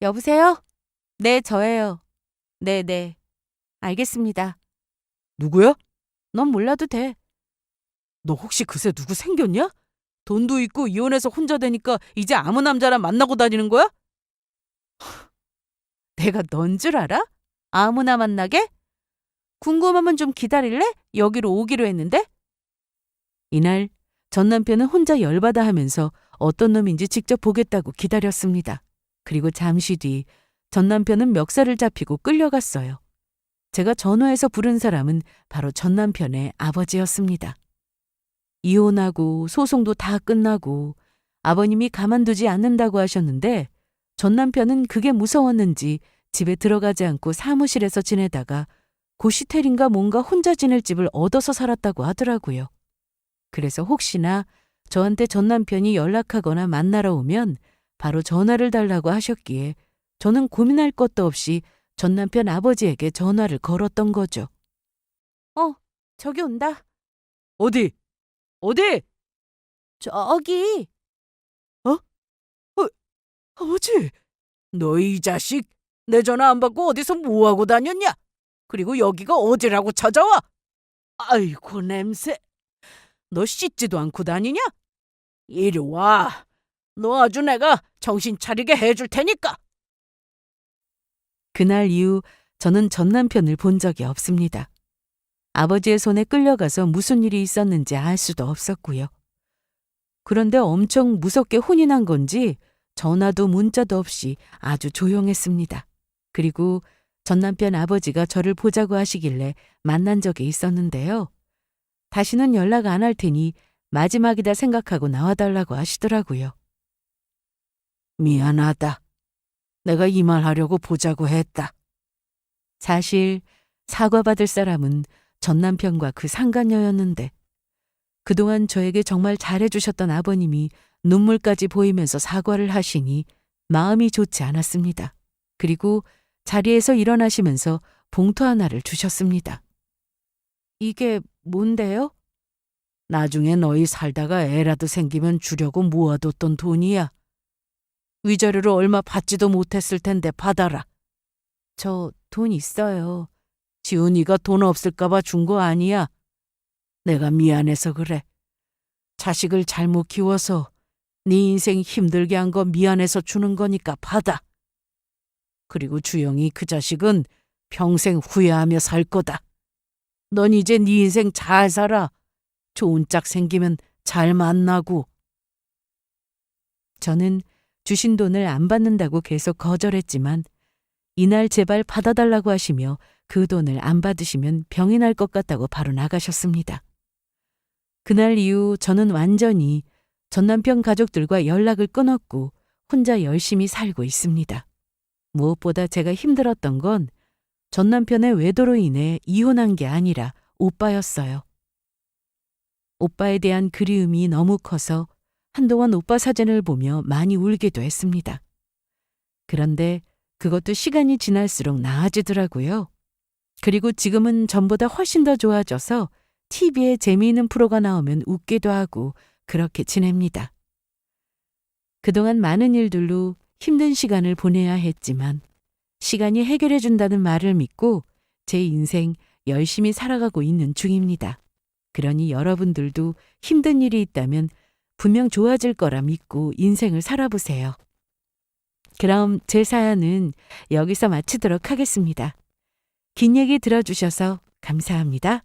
여보세요? 네, 저예요. 네네. 알겠습니다. 누구야? 넌 몰라도 돼. 너 혹시 그새 누구 생겼냐? 돈도 있고 이혼해서 혼자 되니까 이제 아무 남자나 만나고 다니는 거야? 내가 넌 줄 알아? 아무나 만나게? 궁금하면 좀 기다릴래? 여기로 오기로 했는데? 이날 전 남편은 혼자 열받아 하면서 어떤 놈인지 직접 보겠다고 기다렸습니다. 그리고 잠시 뒤 전 남편은 멱살을 잡히고 끌려갔어요. 제가 전화해서 부른 사람은 바로 전 남편의 아버지였습니다. 이혼하고 소송도 다 끝나고 아버님이 가만두지 않는다고 하셨는데 전 남편은 그게 무서웠는지 집에 들어가지 않고 사무실에서 지내다가 고시텔인가 뭔가 혼자 지낼 집을 얻어서 살았다고 하더라고요. 그래서 혹시나 저한테 전 남편이 연락하거나 만나러 오면 바로 전화를 달라고 하셨기에 저는 고민할 것도 없이 전 남편 아버지에게 전화를 걸었던 거죠. 저기 온다. 어디? 어디? 저기. 아버지, 너 이 자식, 내 전화 안 받고 어디서 뭐하고 다녔냐? 그리고 여기가 어디라고 찾아와? 아이고 냄새. 너 씻지도 않고 다니냐? 이리 와. 너 아주 내가 정신 차리게 해줄 테니까. 그날 이후 저는 전 남편을 본 적이 없습니다. 아버지의 손에 끌려가서 무슨 일이 있었는지 알 수도 없었고요. 그런데 엄청 무섭게 혼이 난 건지 전화도 문자도 없이 아주 조용했습니다. 그리고 전 남편 아버지가 저를 보자고 하시길래 만난 적이 있었는데요. 다시는 연락 안 할 테니 마지막이다 생각하고 나와달라고 하시더라고요. 미안하다. 내가 이 말 하려고 보자고 했다. 사실 사과받을 사람은 전 남편과 그 상간녀였는데 그동안 저에게 정말 잘해주셨던 아버님이 눈물까지 보이면서 사과를 하시니 마음이 좋지 않았습니다. 그리고 자리에서 일어나시면서 봉투 하나를 주셨습니다. 이게 뭔데요? 나중에 너희 살다가 애라도 생기면 주려고 모아뒀던 돈이야. 위자료로 얼마 받지도 못했을 텐데 받아라. 저 돈 있어요. 지훈이가 돈 없을까봐 준 거 아니야. 내가 미안해서 그래. 자식을 잘못 키워서 네 인생 힘들게 한 거 미안해서 주는 거니까 받아. 그리고 주영이 그 자식은 평생 후회하며 살 거다. 넌 이제 네 인생 잘 살아. 좋은 짝 생기면 잘 만나고. 저는 주신 돈을 안 받는다고 계속 거절했지만 이날 제발 받아달라고 하시며 그 돈을 안 받으시면 병이 날 것 같다고 바로 나가셨습니다. 그날 이후 저는 완전히 전 남편 가족들과 연락을 끊었고 혼자 열심히 살고 있습니다. 무엇보다 제가 힘들었던 건 전 남편의 외도로 인해 이혼한 게 아니라 오빠였어요. 오빠에 대한 그리움이 너무 커서 한동안 오빠 사진을 보며 많이 울기도 했습니다. 그런데 그것도 시간이 지날수록 나아지더라고요. 그리고 지금은 전보다 훨씬 더 좋아져서 TV에 재미있는 프로가 나오면 웃기도 하고 그렇게 지냅니다. 그동안 많은 일들로 힘든 시간을 보내야 했지만 시간이 해결해 준다는 말을 믿고 제 인생 열심히 살아가고 있는 중입니다. 그러니 여러분들도 힘든 일이 있다면 분명 좋아질 거라 믿고 인생을 살아보세요. 그럼 제 사연은 여기서 마치도록 하겠습니다. 긴 얘기 들어주셔서 감사합니다.